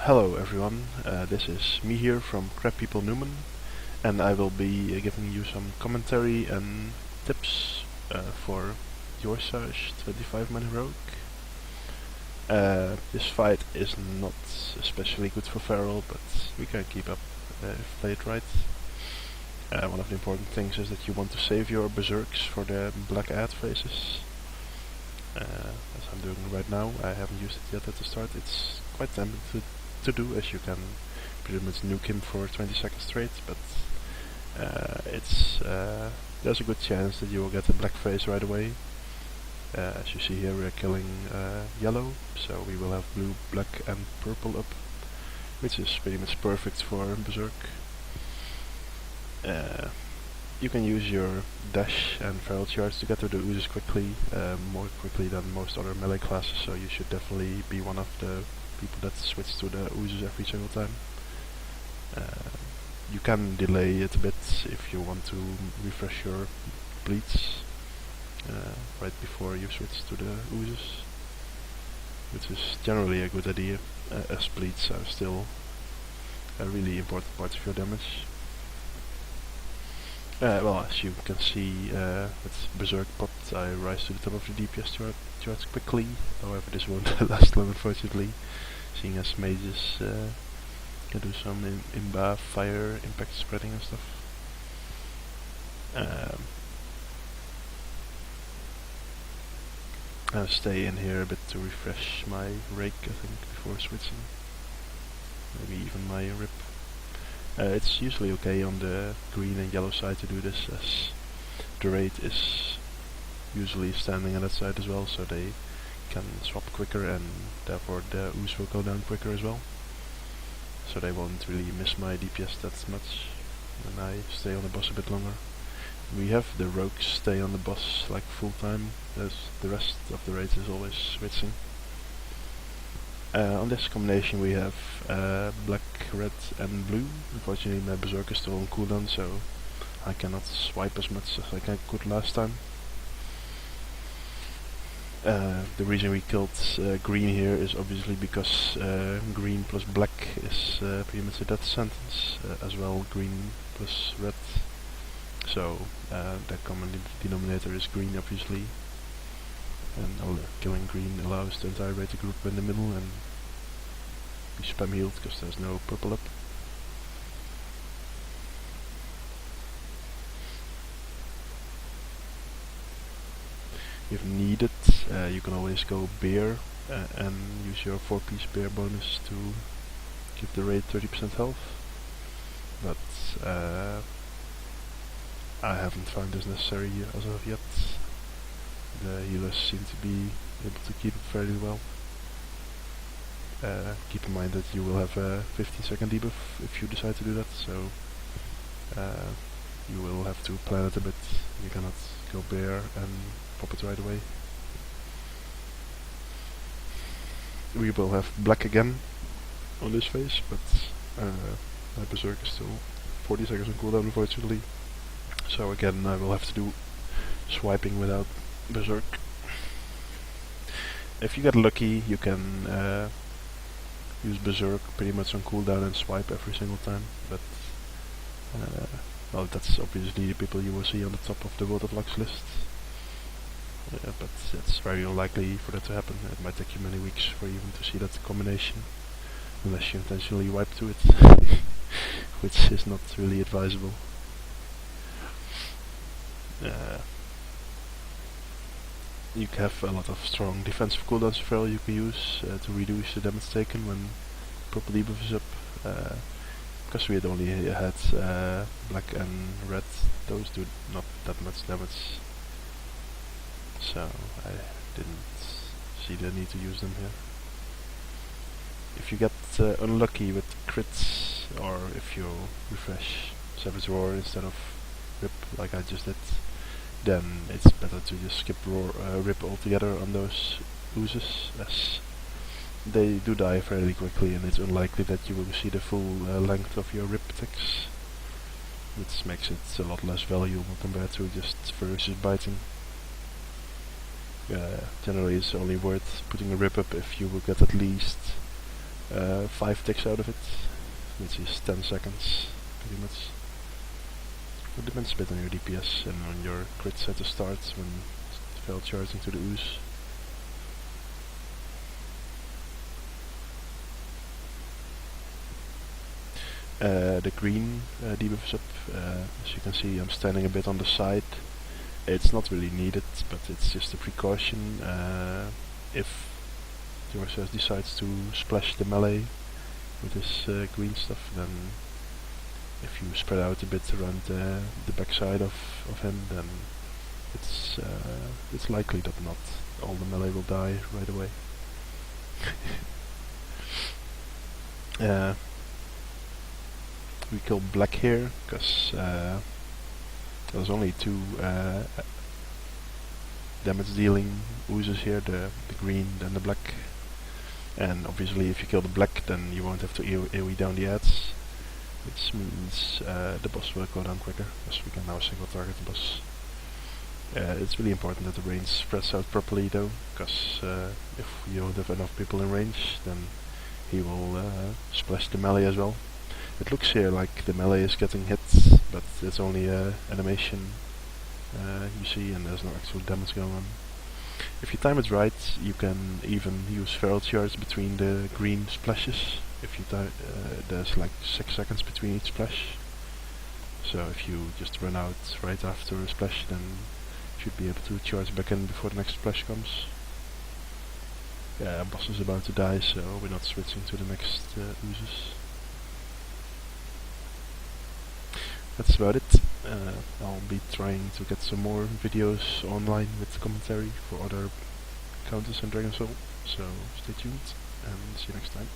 Hello everyone, this is me here from Cráb People Numen, and I will be giving you some commentary and tips for Yor'sahj 25-man Rogue. This fight is not especially good for Feral, but we can keep up if we play it right. One of the important things is that you want to save your berserks for the black ad phases. As I'm doing right now, I haven't used it yet at the start. It's quite tempting to do, as you can pretty much nuke him for 20 seconds straight, but there's a good chance that you will get a black phase right away. As you see here, we are killing yellow, so we will have blue, black and purple up, which is pretty much perfect for berserk. You can use your dash and feral charge to get to the oozes quickly, more quickly than most other melee classes, so you should definitely be one of the people that switch to the oozes every single time. You can delay it a bit if you want to refresh your bleeds right before you switch to the oozes, which is generally a good idea, as bleeds are still a really important part of your damage. Well, as you can see, with Berserk Pot I rise to the top of the DPS charts quickly. However, this won't last long, unfortunately, seeing as mages can do some imba fire impact spreading and stuff. I'll stay in here a bit to refresh my rake, I think, before switching. Maybe even my rip. It's usually okay on the green and yellow side to do this, as the raid is usually standing on that side as well, so they can swap quicker and therefore the ooze will go down quicker as well. So they won't really miss my DPS that much when I stay on the boss a bit longer. We have the rogues stay on the boss like full time, as the rest of the raid is always switching. On this combination we have black, red and blue. Unfortunately my berserk is still on cooldown, so I cannot swipe as much as I could last time. The reason we killed green here is obviously because green plus black is pretty much a death sentence, as well green plus red. So the common denominator is green, obviously. And killing green allows the entire raid to group in the middle and be spam healed because there's no purple up. If needed, you can always go bear and use your 4-piece bear bonus to give the raid 30% health. But I haven't found this necessary as of yet. The healers seem to be able to keep it fairly well. Keep in mind that you will have a 15-second debuff if you decide to do that, so you will have to plan it a bit. You cannot go bear and pop it right away. We will have black again on this phase, but my berserk is still 40 seconds on cooldown, unfortunately. So again I will have to do swiping without berserk. If you get lucky, you can use berserk pretty much on cooldown and swipe every single time, but well, that's obviously the people you will see on the top of the World of Warcraft list. But it's very unlikely for that to happen. It might take you many weeks for even to see that combination, unless you intentionally wipe to it, which is not really advisable. You have a lot of strong defensive cooldowns as well you can use to reduce the damage taken when purple debuff is up. Because we had only had black and red, those do not that much damage, so I didn't see the need to use them here. If you get unlucky with crits, or if you refresh Savage Roar instead of Rip like I just did, then it's better to just skip Rip altogether on those oozes, as they do die fairly quickly and it's unlikely that you will see the full length of your Rip attacks, which makes it a lot less valuable compared to just ferocious biting. Generally it's only worth putting a Rip up if you will get at least 5 ticks out of it, which is 10 seconds, pretty much. It depends a bit on your DPS and on your crits at the start when spell charging to the ooze. The green debuff is up. As you can see, I'm standing a bit on the side. It's not really needed, but it's just a precaution. If Yor'sahj decides to splash the melee with this green stuff, then if you spread out a bit around the backside of him, then it's likely that not all the melee will die right away. We kill black here because there's only 2 damage dealing oozes here, the green and the black. And obviously if you kill the black, then you won't have to AoE down the ads, which means the boss will go down quicker, because we can now single target the boss. It's really important that the range spreads out properly though, because if you don't have enough people in range, then he will splash the melee as well. It looks here like the melee is getting hit, but it's only animation you see, and there's no actual damage going on. If you time it right, you can even use feral charge between the green splashes. If you there's like 6 seconds between each splash. So if you just run out right after a splash, then you should be able to charge back in before the next splash comes. Yeah, boss is about to die, so we're not switching to the next oozes. That's about it. I'll be trying to get some more videos online with commentary for other counters in Dragon Soul, so stay tuned and see you next time.